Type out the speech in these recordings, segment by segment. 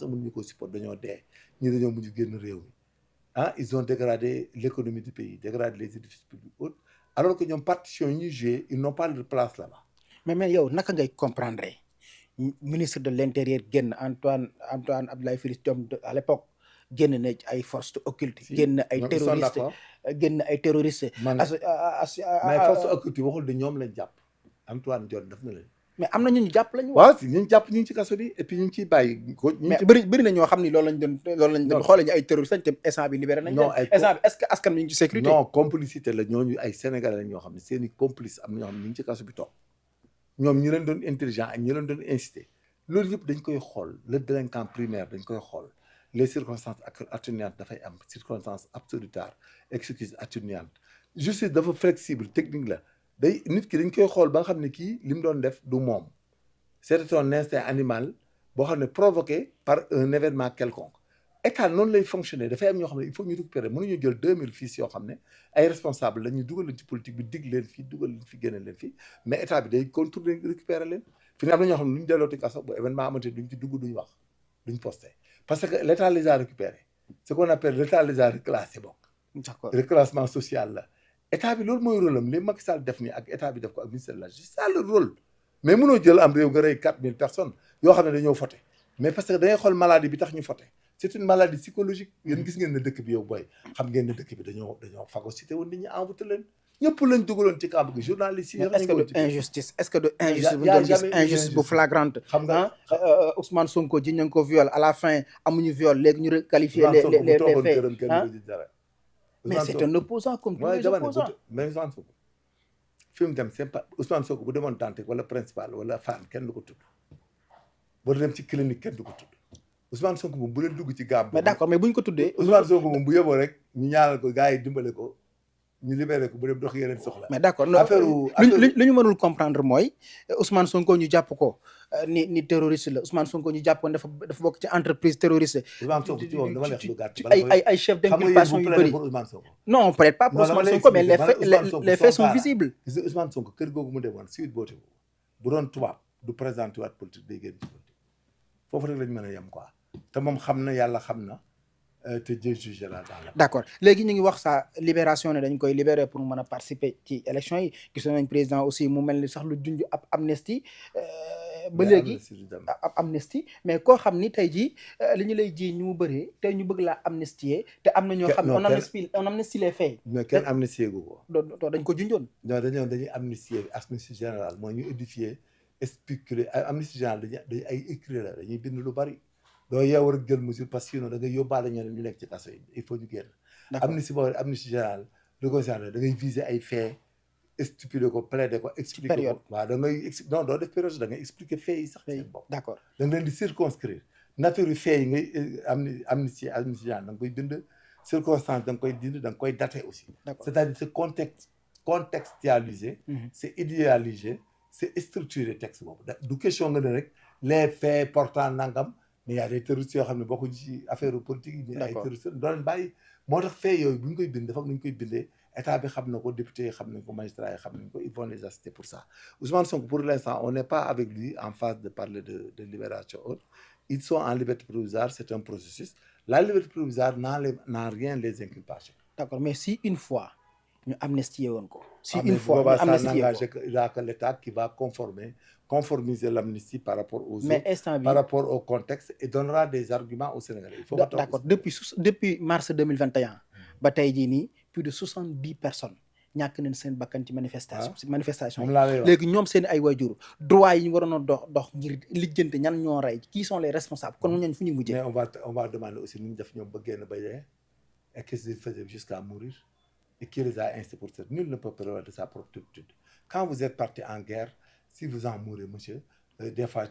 mënuñu ko support dañoo dee ñi dañoo mujj génn réew mi ils ont dégradé l'économie du pays dégradé les édifices publics autres alors que ñoom partition yi ñuy joué ils n'ont pas de place là-bas. mais yow naka ngay comprendre ministre de l'intérieur génn Antoine Abdoulaye Félix Diome à l'époque génn na ay forces occultes génn ay terroristes génn ay terroristes mais forces occultes waxul de ñoom lañ jàpp Antoine Diome daf na leen mais am na ñu jàpp lañu waaw si ñu jàpp ñu ngi ci kaso bi et puis ñu ngi ciy bàyyi ko mais bëri na ñoo xam ni loolu lañ doon xoolee ñu ay terroristes lañ te instant bi libéré nañ instant bi est-ce que askan ñu ngi ci sécurité non complicité la ñooñu ay sénégalais lañ ñoo xam ne seeni complice am na ñoo xam ne ñu ngi ci kaso bi toog ñoom ñu leen doon intelligent ak ñu leen doon incité loolu yëpp dañ koy xool le délinquant primaire dañ koy xool les circonstances atténuantes dafay am circonstances absolutoires excuses atténuantes justice dafa flexible technique la day nit ki dañ koy xool ba nga xam ne kii li mu doon def du moom c'était un instinct animal boo xam ne provoqué par un événement quelconque état noonu lay fonctionner dafay am ñoo xam ne il faut ñu récupérer mënuñu jël 2000 fils yoo xam ne ay responsable la ñu dugal leen ci politique bi dig leen fii dugal leen fi génne leen fii mais état bi day contourner récupérer leen fi ne am na ñoo xam ne lu ñu dellooti kaso bu événement amante duñ ci dugg duñ wax duñ posté parce que l'état les a récupérés ce qu'on appelle l'état les a reclassés bokk d'accord reclassement social la état bi loolu mooy rôle am li Macky Sall def nii ak état bi def ko ak ministère de la justice c'est ça le rôle mais mënoo jël am réew nga rey 4000 personnes yoo xam ne dañoo voté mais parce que da ngay xool maladie bi tax ñu voté c'est une maladie psychologique yéen gis ngeen ne dëkk bi yow booy xam ngeen ne dëkk bi dañoo phagocyté woon nit ñi envoûté leen ñëpp lañ dugaloon ci camp bi journaliste yi est-ce que de injustice bu doon gis injustice bu flagrante xam nga Ousmane Sonko ji ñu ko viol à la fin amuñu viol léegi ñu requalifier les faits mais c'est un opposant comme tous les opposants mais Ousmane Sonko fi mu dem c'est pas Ousmane Sonko bu demoon Dantec wala principal wala Fann kenn du ko tudd boo dem ci clinique kenn du ko tudd Ousmane Sonko moom bu leen dugg ci gaab mais d'accord mais bu ñu ko tuddee Ousmane Sonko moom bu yeboo rek ñu ñaanal ko gars yi dimbale ko ñu libéré ko bu dem dox yeneen soxla mais d'accord lu ñu mënul comprendre mooy Ousmane Sonko ñu jàpp ko ni terroriste la Ousmane Sonko ñu jàpp ko dafa bokk ci entreprise terroriste Ousmane Sonko ci moom dama lay wax lu gàtt ay chef d'inculpation yu bëri non peut-être pas pour Ousmane Sonko mais les faits sont visibles Ousmane Sonko kër googu mu demoon suite boote bu doon tubaab du présenté waat politique day génn ci politique foofu rek lañ mën a yem quoi te moom xam na yàlla xam na te Dieu jugera dans la d'accord léegi ñu ngi wax sa libération ne dañ koy libérer pour mën a participer ci élection yi gis nañ président aussi mu mel ni sax lu junj ab amnistie ba léegi ab amnistie mais koo xam ni tey jii li ñu lay ji ñu mu bëree tey ñu bëgg laa amnistier te am na ñoo xam ne on amnistie les faits mais kenn amnistier gu ko dañ ko junjoon non dañuy amnistie générale mooy ñu édifier spéculer amnistie générale dañuy ay écrit la dañuy bind lu bari doo yeew rek jël mesure parce que sinon da ngay yóbbaale ñeneen ñu nekk ci kaso yi il faut ñu génn amnistie boobu amnistie générale lu ko da ngay viser ay faits expliquer ko plaider ko expliquer ko waaw da ngay non doo def période da ngay expliquer faits yi sax seen bopp d'accord da nga leen di circonscrire nature yu faits yi ngay amnistie générale da nga koy bind circonstance da nga koy dind da nga koy dater aussi c'est-à-dire c'est contextualisé c'est idéalisé c'est structuré texte boobu du question nga ne rek les faits portant nangam mais y a des terroristes yoo xam ne bokkuñ ci affaire politique yi. ay terroristes doo leen bàyyi moo tax fee yooyu bu ñu koy bind dafa am nu ñu koy bindee état bi xam na ko député yi xam nañ ko magistrat yi xam nañ ko ils vont les assister pour ça Ousmane Sonko pour l'instant on n'est pas avec lui en phase de parler de libération autre ils sont en liberté provisoire c'est un processus la liberté provisoire n'en rien les inculpations. d'accord mais si une fois ñu amnistier woon ko. si une fois ñu amnistier ko il y a que l'État qui va conformiser l'amnistie par rapport aux mais autres, instant bi par rapport au contexte et donnera des arguments aux Sénégalais. Il faut d'accord depuis mars 2021 ba tey jii nii plus de 70 personnes ñàkk nañ seen bakkan ci manifestation yi léegi ñoom seen ay waajur droit yi ñu waroon a dox ngir lijjante ñan ñoo rey qui sont les responsables kon ñooñu fu ñu mujjee. mais on va demander aussi nu ñu def ñoom ba génn ba dee et qu'est-ce qu'ils faisaient jusqu'à mourir et qui les a incités pour ça. Nul ne peut prévoir de sa propre turpitude. Quand vous êtes parti en guerre, si vous en mourrez, monsieur, des fois,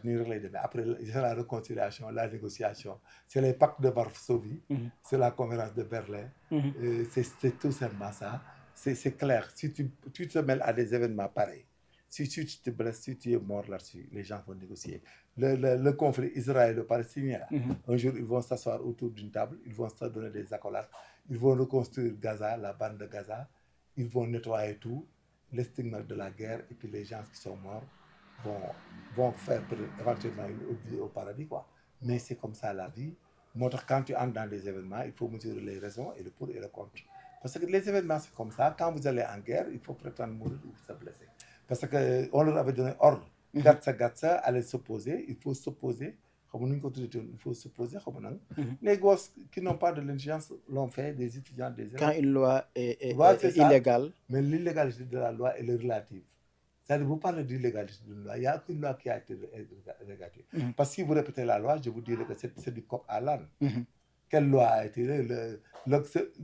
après, c'est la réconciliation, la négociation, c'est les pactes de Varsovie, c'est la conférence de Berlin, c'est tout simplement ça. C'est clair. Si tu te mêles à des événements pareils, si tu te blesses, si tu es mort là-dessus, les gens vont négocier. Le conflit israélo-palestinien, un jour, ils vont s'asseoir autour d'une table, ils vont se donner des accolades, ils vont reconstruire Gaza, la bande de Gaza, ils vont nettoyer tout, les stigmates de la guerre, et puis les gens qui sont morts vont faire éventuellement une vie au paradis, quoi. mais c'est comme ça la vie. Moo tax quand tu entres dans des événements il faut mesurer les raisons et le pour et le contre parce que les événements c'est comme ça quand vous allez en guerre il faut prétendre mourir ou se blesser parce que on leur avait donné ordre. Gatsa allait s'opposer il faut s'opposer. Xam nga nu ñu ko tuddee il faut s'opposer xam nga nag. Les gosses qui n'ont pas de l'intelligence l'ont fait des étudiants des élèves. Quand une loi est illégale. Mais l'illégalité de la loi elle est relative. C'est-à-dire vous parlez d'illégalité d'une loi il y a qu'une loi qui a été régatée. Parce que si vous répétez la loi je vous dirai que c'est du coq à l'âne. Quelle loi a été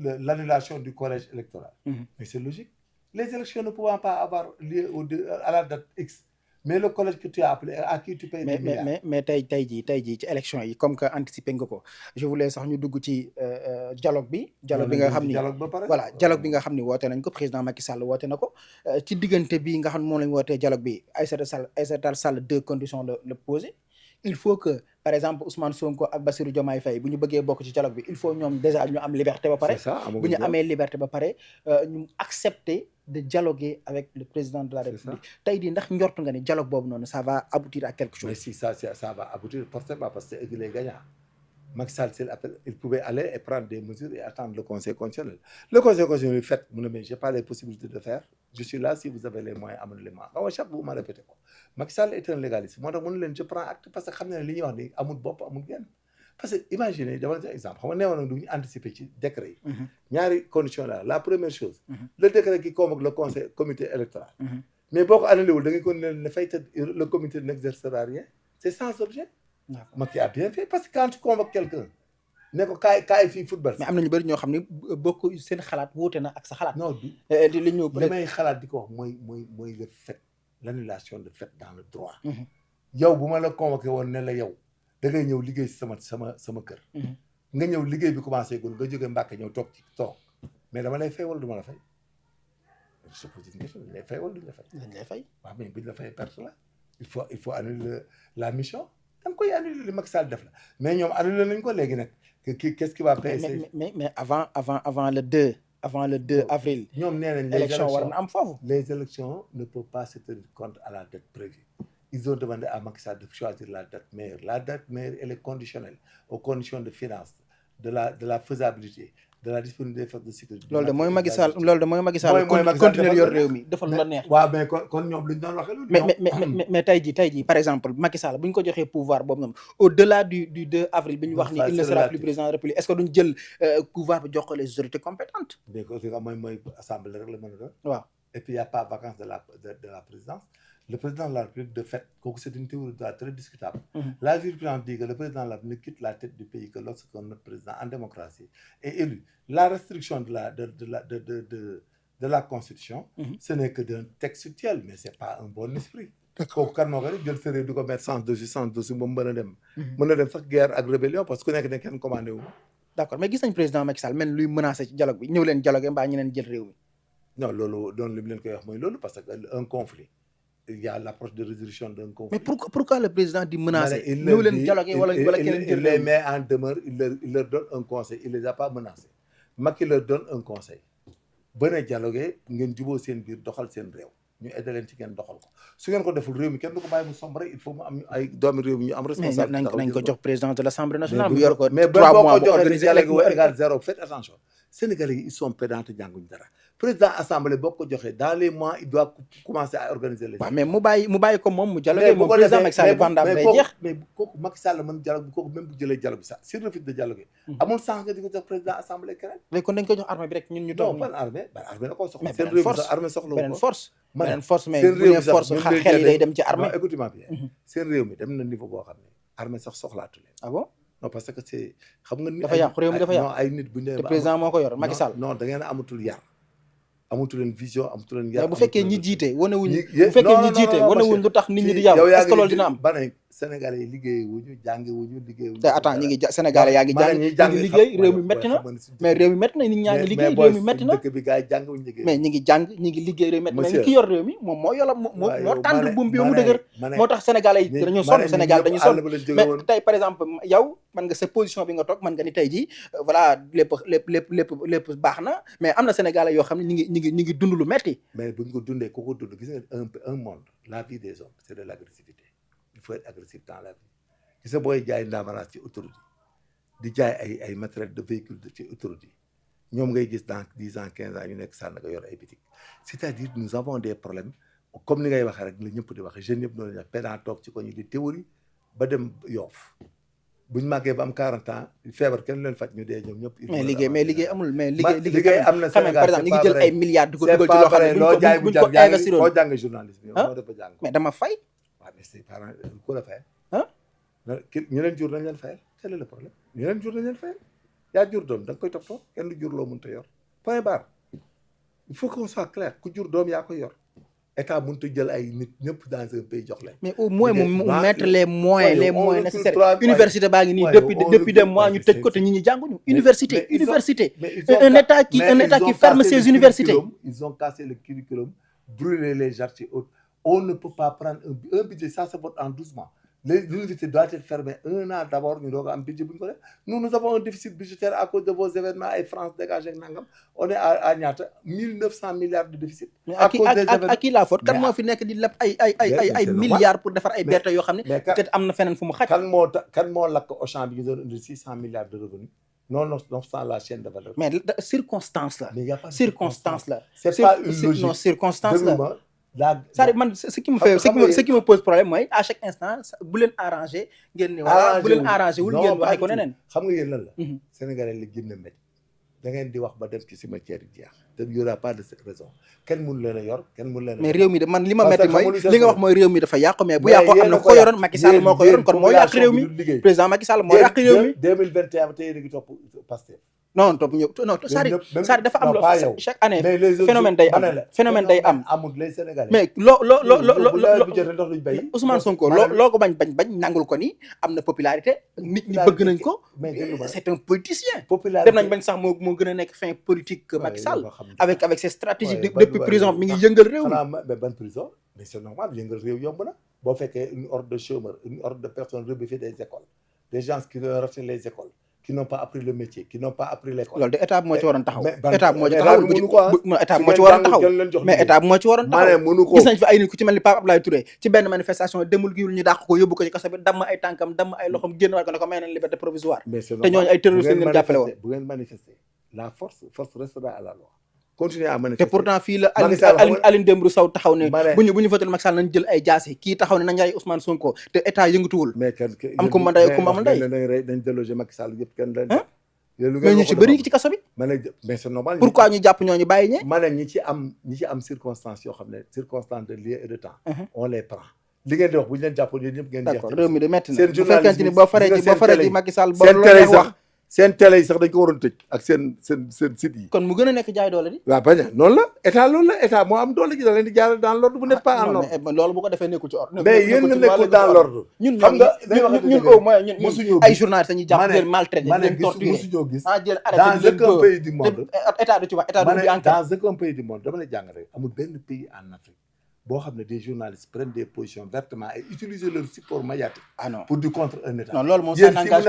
l'annulation du collège électoral. Mais c'est logique. Les élections ne pouvant pas avoir lieu à la date X. Mais le collège que tu as appelé à qui tu payes des milliards. mais tey jii ci élection yi comme que anticiper nga ko je voulais sax ñu dugg ci dialogue bi nga xam ni voilà dialogue bi nga xam ni woote nañ ko président Macky Sall woote na ko ci diggante bi nga xam ne moom lañ wootee dialogue bi Aïssata Sall deux conditions la posé il faut que par exemple Ousmane Sonko ak Bassirou Diomaye Faye bu ñu bëggee bokk ci dialogue bi il faut ñoom déjà ñu am liberté ba pare bu ñu amee liberté ba pare ñu accepter de dialoguer avec le président de la République tey di ndax njort nga ni dialogue boobu noonu ça va aboutir à quelque chose. Mais si ça va aboutir forcément parce que il est gagnant. Macky Sall il pouvait aller et prendre des mesures et attendre le conseil constitutionnel. Le conseil constitutionnel fait mu ne mais j'ai pas les possibilités de faire je suis là si vous avez les moyens amenez les moyens xam nga chaque fois ma répété ko Macky Sall est un légaliste moo tax mu ne leen je prends acte parce que xam na ne li ñuy wax ni amul bopp amul genn parce que imaginez dama la jox exemple xam nga neewoon du ñu anticiper ci décret yi. ñaari condition la première chose. Le décret qui convoque le comité électoral. mais boo ko annulé wul da ngay ko ne fay te le comité n'exercera rien c'est sans objet. Macky a bien fait parce que quand tu convoques quelqu'un ne ko kaay fii football. mais am na ñu bëri ñoo xam ne bokk seen xalaat wuute na ak sa xalaat. non du li ñu li may xalaat di ko wax mooy le fait l'annulation de fait dans le droit. yow bu ma la convoqué woon ne la yow da ngay ñëw liggéey si sama kër. nga ñëw liggéey bi commencé gon nga jógee Mbàkke ñëw toog mais dama lay fay wala du ma la fay. je pose une question dañ lay fay wala duñ la fay. dañ lay fay. waaw mais buñ la fay perte la il faut annuler la mission. da nga koy annuler li Macky Sall def la mais ñoom annuler nañ ko léegi nag qu'est-ce qui va payer. mais avant le 2 avril. ñoom nee nañ élection war na am foofu. les élections ne peuvent pas se tenir compte à la date prévue. Ils ont demandé à Macky Sall de choisir la date meilleure. La date meilleure elle est conditionnelle aux conditions de finance de la faisabilité de la disponibilité des forces de sécurité. loolu de mooy Macky Sall continuer yor réew mi defal lu la neex. waaw mais kon ñoom lu ñu doon waxee loolu. mais tey jii par exemple Macky Sall bu ñu ko joxee pouvoir boobu noonu au-delà du 2 avril bi ñu wax ni il ne sera plus président de la République est-ce que duñ jël pouvoir bi jox ko les autorités compétentes. mais aussi mooy assemblée rek la mën a doon. waaw et puis il y a pas vacance de la présidence. Le président de la République de fait kooku c'est une théorie très discutable. La jurisprudence dit que le président de la République quitte la tête du pays que lorsqu'un autre président en démocratie est élu. La restriction de la constitution. Ce n'est que d'un textuel mais c'est pas un bon esprit. kooku kan moo ko def jël sérieux du ko mettre sans dossier ba mu mën a dem. mën a dem sax guerre ak rébellion parce que ku nekk ne kenn commandé wu. d'accord mais gis nañ président Macky Sall mel luy menacé ci dialogue bi ñëw leen dialogue mbaa ñeneen jël réew mi. non loolu doon li mu leen koy wax mooy loolu parce que un conflit. Il y a l'approche de résolution d'un conflit. Mais pourquoi le président dit menacer? Il les met en demeure, il leur donne un conseil. Il les a pas menacés. Macky leur donne un conseil. Venez dialoguer, ngeen juboo seen biir doxal seen réew. ñu aidé leen ci ngeen doxal ko. Su ngeen ko deful réew mi kenn du ko bàyyi mu sombre il faut mu am ay doomi réew mi ñu am responsabilité. Mais nañ ko jox président de l'Assemblée nationale mu yor ko 3 mois bu organiser dialogue égal 0. Faites attention. Sénégalais yi ils sont pédantes jànguñ dara. Président assemblée boo ko joxee dans les mois il doit commencer à organiser les. waaw mais mu bàyyi ko moom mu dialogue moom président Macky Sall bandam day jeex. mais kooku Macky Sall mën dialogue bi kooku même bu jëlee dialogue bi sax s'il refuse de dialoguer. amul sens nga di ko jox président assemblée keneen. léegi kon dañ ko jox armée bi rek ñun ñu toog. non ban armée la ko soxla. seen réew mi armée soxla beneen force. beneen force mais seen bu nee force xel yi day dem ci armée. écoute-moi bien seen réew mi dem na niveau boo xam ne armée sax soxlaatu leen. ah bon. non parce que c'est xam nga. dafa yàqu réew mi dafa yàqu non ay nit bu ñu te président moo ko yor Macky Sall. non da ngeen amatul yar. amatu leen vision amatu leen yar. mais bu fekkee ñi jiite wanewuñu bu fekkee ñi jiite wanewuñu lu tax nit ñi di yàqu est-ce que loolu dina am. ba ne Sénégalais yi liggéey wuñu jàngi wuñu liggéey wuñu. te attends ñi ngi Sénégalais yaa ngi jàng ñi ngi liggéey réew mi métti na mais réew mi métti na nit ñaa ngi liggéey réew mi métti na dëkk bi gars yi jàng wuñu liggéey mais ñi ngi jàng ñi ngi liggéey réew mi métti na ki yor réew mi moom moo yola moo tànn buum bi mu dëgër moo tax Sénégalais yi dañoo sonn Sénégal dañu sonn mais tey par exemple yow man nga sa position bi nga toog man nga ni tey jii voilà lépp baax na mais am na Sénégalais yoo xam ne ñi ngi dund lu metti mais buñ ko dundee ku ko dund gis nga un monde la vie des hommes c'est de l'agressivité il faut être agressif dans la vie gis nga booy jaay ndaamaraas ci autoroute di jaay ay matériel de véhicule ci autoroute yi ñoom ngay gis dans 10 ans 15 ans ñu nekk Sandaga yor ay bitik c'est-à-dire nous avons des problèmes comme ni ngay waxee rek la ñëpp di waxee jeunes yëpp noonu la pédant toog ci ko ñu di théorie ba dem Yoff buñ màggee ba am 40 ans feebar kenn leen faj ñu dee ñoom ñëpp. mais liggéey amul mais liggéey am na Sénégal par exemple ñu ngi jël ay milliards di ko dugal ci loo xam ne loo jaay bu buñ ko investir foo jàng journalisme yow moo dafa jàng mais dama fay waaw mais c'est parent ku la fayal ah ñu leen jur nañ leen fayal quel est le problème ñu leen jur nañ leen fayal yaa jur doom da nga koy toppatoo kenn du jur loo mënta yor point barre il faut qu'on soit clair ku jur doom yaa koy yor état mënut a jël ay nit ñëpp dans un pays jox leen. mais au moins mu mettre les moyens nécessaires université baa ngi nii depuis des mois ñu tëj ko te ñi ñi jànguñu. université un état qui ferme ses universités. ils ont cassé le curriculum brûlé les archives et autres. On ne peut pas prendre un budget ça se vote en 12 mois. L'université doit être fermée 1 an d'abord ñu doog a am budget bu ñu ko def nous avons un déficit budgétaire à cause de vos événements ay France dégagé nangam on est à ñaata 1900 milliards de déficit. à cause des événements à qui la faute kan moo fi nekk di leb ay milliards pour defar ay berte yoo xam ne peut-être am na feneen fu mu xaj. kan moo lakk Auchan bi ñu doon indi 600 milliards de revenus nonobstant la chaîne de valeur. mais circonstance la. mais y a pas de circonstance la. c'est pas une logique non circonstance la. c'est-à-dire man ce qui me pose problème mooy à chaque instant bu leen arrangé ngeen ne wala bu leen arrangé wul ngeen waxee ko neneen. xam nga yéen lan la. Sénégalais la gën a métti da ngeen di wax ba dem ci cimetière yi jeex te y aura pas de cette raison kenn mënu leen a yor kenn mënu leen a. mais réew mi de man li ma métti mooy li nga wax mooy réew mi dafa yàqu mais bu yàqoo am na ko yoroon Macky Sall moo ko yoroon kon moo yàq réew mi président Macky Sall moo yàq réew mi. 2021 tey yéen a ngi topp Pastef. non topp ñëw non c'est-à-dire dafa am loo chaque année phénomène day am amul les Sénégalais mais Ousmane Sonko loo ko bañ nangul ko ni am na popularité nit ñi bëgg nañ ko c'est un politicien dem nañ bañ sax moo gën a nekk fin politique que Macky Sall avec ses stratégies depuis prison mi ngi yëngal réew mi mais ban prison mais c'est normal yëngal réew yomb na boo fekkee une horde de chômeurs une horde de personnes rebuffées des écoles des gens qui ont raté les écoles qui n'ont pas appris le métier qui n'ont pas appris l'école. loolu de état bi moo ci waroon taxaw. état bi moo ci waroon taxaw mais état bi moo ci waroon taxaw. gis nañ fi ay nit ku ci mel ni Pape Abdoulaye Touré ci benn manifestation demul giwul ñu dàq ko yóbbu ko ci kaso bi damm ay tànkam damm ay loxom génn waat ko ne ko may nañ liberté provisoire. te ñooñu ay terroristes lañ leen jàppale woon. bu ngeen manifester la force restera à la loi. continuer à manifester te pourtant fii la Aline Dembourou Sow taxaw ne bu ñu voté Macky Sall nañ jël ay jaasi kii taxaw ne nañ rey Ousmane Sonko te état yëngatuwul. mais am ku ma ndey ku ma amul ndey dañ déloger Macky Sall yëpp kenn leen. mais ñu ci bëri ci kaso bi. mais c'est normal. pourquoi ñu jàpp ñooñu bàyyi ñe. ma ne ñi ci am circonstance yoo xam ne circonstance de lieu et de temps. on les prend. li ngeen di wax bu ñu leen jàppoon yéen ñëpp ngeen jeex. d'accord réew mi de métti na bu fekkente ni boo faree ci Macky Sall boo seen télé sax seen télé yi sax dañ ko waroon tëj ak seen site yi. kon mu gën a nekk jaay doole di. waaw bañ a noonu la état loolu la état moo am doole ji da leen di jaarale dans l'ordre bu n'êtes pas en ordre. mais loolu bu ko defee nekkul ci ordre. mais yéen nga nekkul dans l'ordre. xam nga ñun au moins ñun ay journalistes dañuy jàpp leen maltraité leen torturé mosuñoo gis jël dans aucun pays du monde. état du ci wax état du enquête. dans aucun pays du monde dama lay jàng rek amul benn pays en Afrique boo xam ne des journalistes prennent des positions vertement et utiliser leur support médiatique. ah non pour du contre un état. non loolu moom ça n'engage